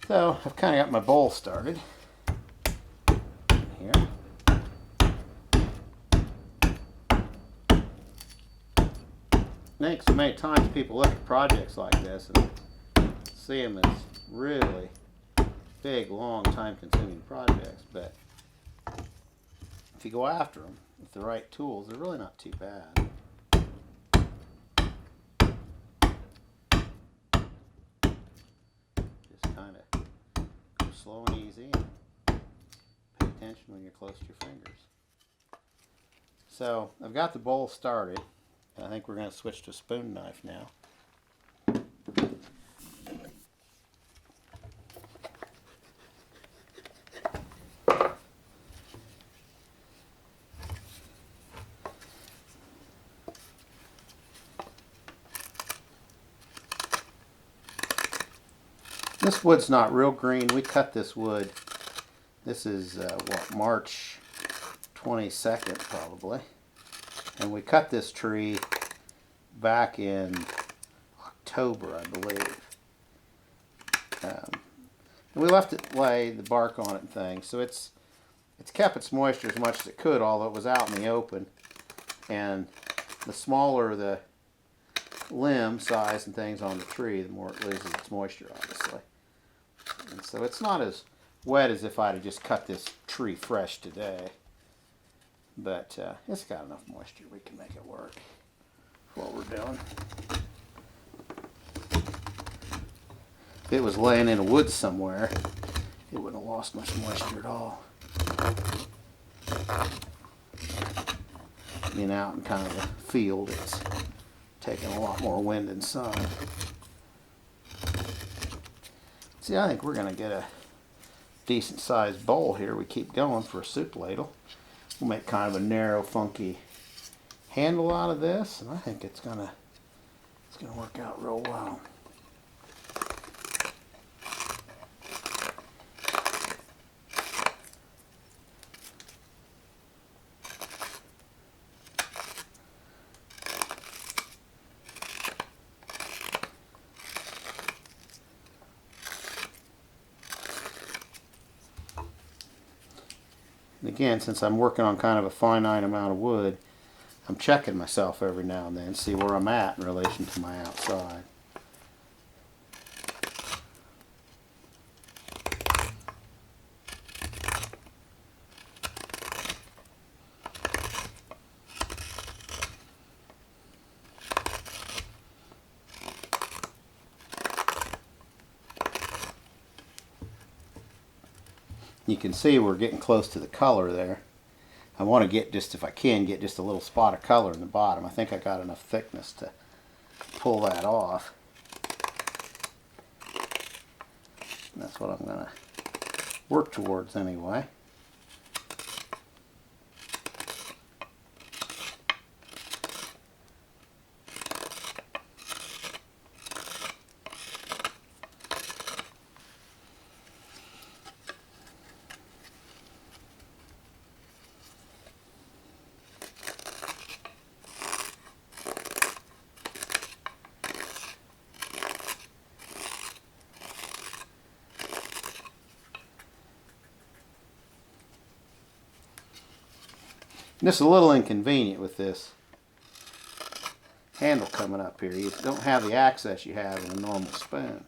So I've kind of got my bowl started here. I think so many times people look at projects like this and see them as really big, long, time-consuming projects, but if you go after them with the right tools, they're really not too bad. Just kind of go slow and easy and pay attention when you're close to your fingers. So I've got the bowl started. I think we're going to switch to a spoon knife now. This wood's not real green. We cut this wood. This is March 22nd probably. And we cut this tree back in October, I believe. And we left it lay the bark on it and things, so it's kept its moisture as much as it could, although it was out in the open. And the smaller the limb size and things on the tree, the more it loses its moisture, obviously. And so it's not as wet as if I'd have just cut this tree fresh today. But it's got enough moisture, we can make it work for what we're doing. If it was laying in a woods somewhere, it wouldn't have lost much moisture at all. Being out in kind of a field, it's taking a lot more wind and sun. See, I think we're going to get a decent sized bowl here. We keep going for a soup ladle. We'll make kind of a narrow, funky handle out of this, and I think it's gonna work out real well. And again, since I'm working on kind of a finite amount of wood, I'm checking myself every now and then, see where I'm at in relation to my outside. You can see we're getting close to the color there. I want to get just, if I can, get just a little spot of color in the bottom. I think I got enough thickness to pull that off. And that's what I'm going to work towards anyway. This is a little inconvenient with this handle coming up here. You don't have the access you have in a normal spoon.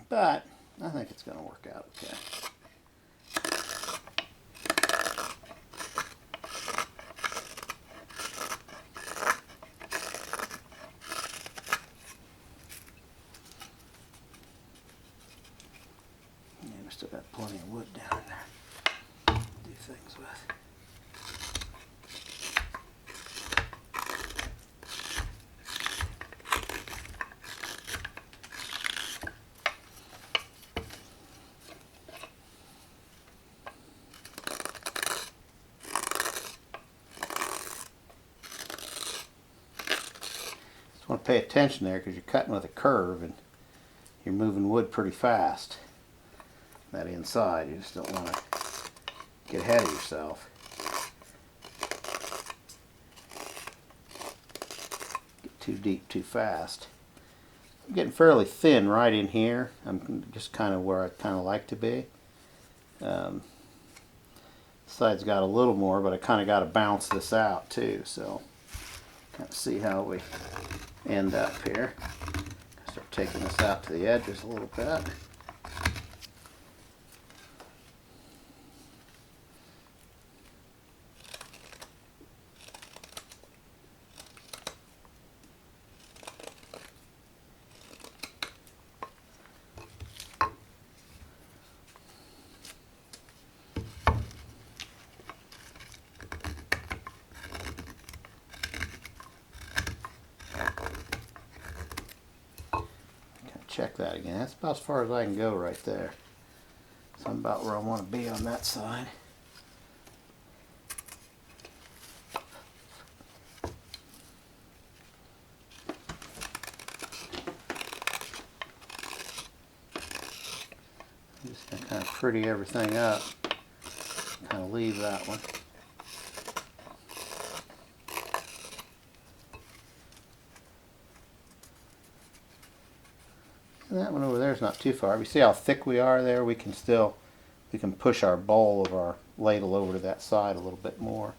But I think it's going to work out okay. We still got plenty of wood down in there to do things with. Just want to pay attention there because you're cutting with a curve and you're moving wood pretty fast. That inside, you just don't want to get ahead of yourself. Get too deep too fast. I'm getting fairly thin right in here. I'm just kind of where I kind of like to be. Side's got a little more, but I kind of got to bounce this out too. So kind of see how we end up here. Start taking this out to the edges a little bit. Check that again. That's about as far as I can go right there. So I'm about where I want to be on that side. I'm just going to kind of pretty everything up. Kind of leave that one. And that one over there is not too far. You see how thick we are there? We can push our bowl of our ladle over to that side a little bit more.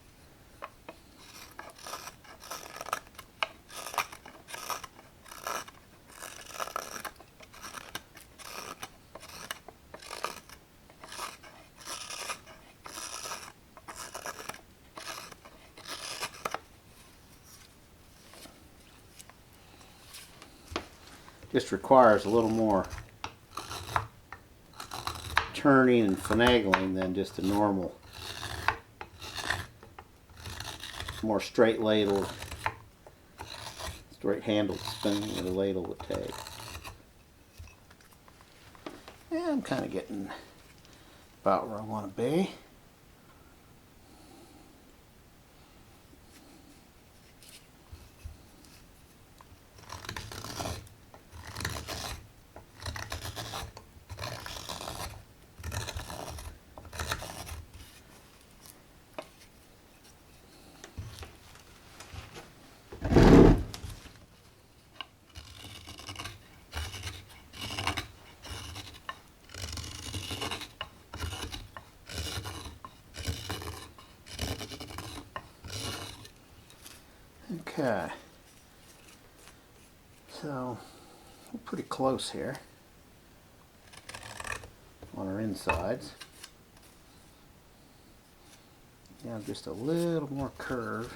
Just requires a little more turning and finagling than just a normal, more straight ladle, straight handled spoon that a ladle would take. Yeah, I'm kind of getting about where I want to be. Okay, so we're pretty close here on our insides. Now just a little more curve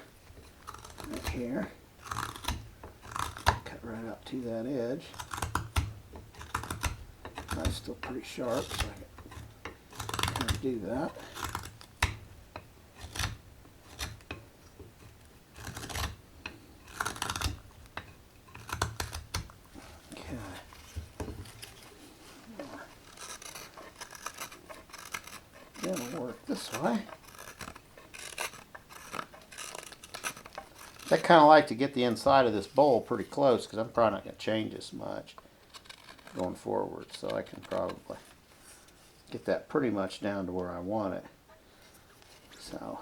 right here. Cut right up to that edge. That's still pretty sharp, so I can kind of do that. It'll work this way. I kind of like to get the inside of this bowl pretty close because I'm probably not going to change this much going forward, so I can probably get that pretty much down to where I want it. So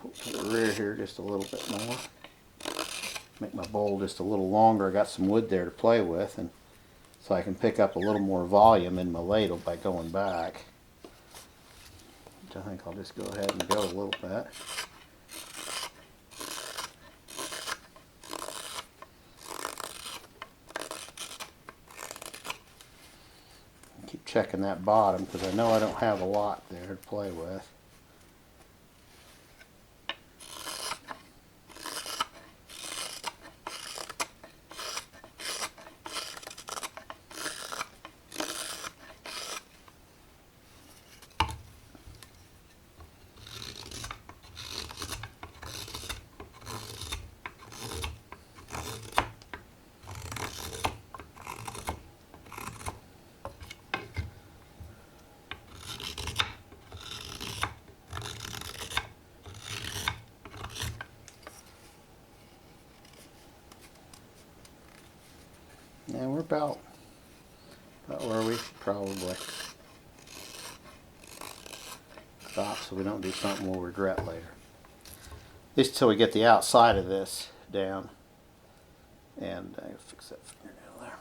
pull to the rear here just a little bit more. Make my bowl just a little longer. I got some wood there to play with, and so I can pick up a little more volume in my ladle by going back. Which I think I'll just go ahead and go a little bit. Keep checking that bottom because I know I don't have a lot there to play with. And we're about where we should probably stop so we don't do something we'll regret later. At least until we get the outside of this down. And fix that fingernail there.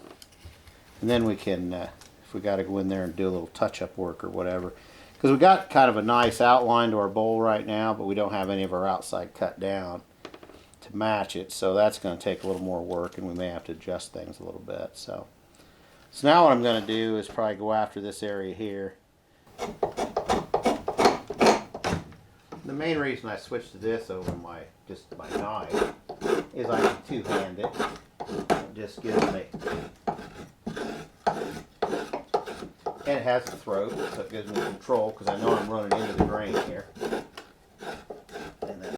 And then we can, if we got to go in there and do a little touch-up work or whatever, because we got kind of a nice outline to our bowl right now, but we don't have any of our outside cut down to match it, so that's going to take a little more work, and we may have to adjust things a little bit. So now what I'm going to do is probably go after this area here. The main reason I switched to this over my knife is I can two-hand it. It just gives me, and it has a throat, so it gives me control because I know I'm running into the grain here.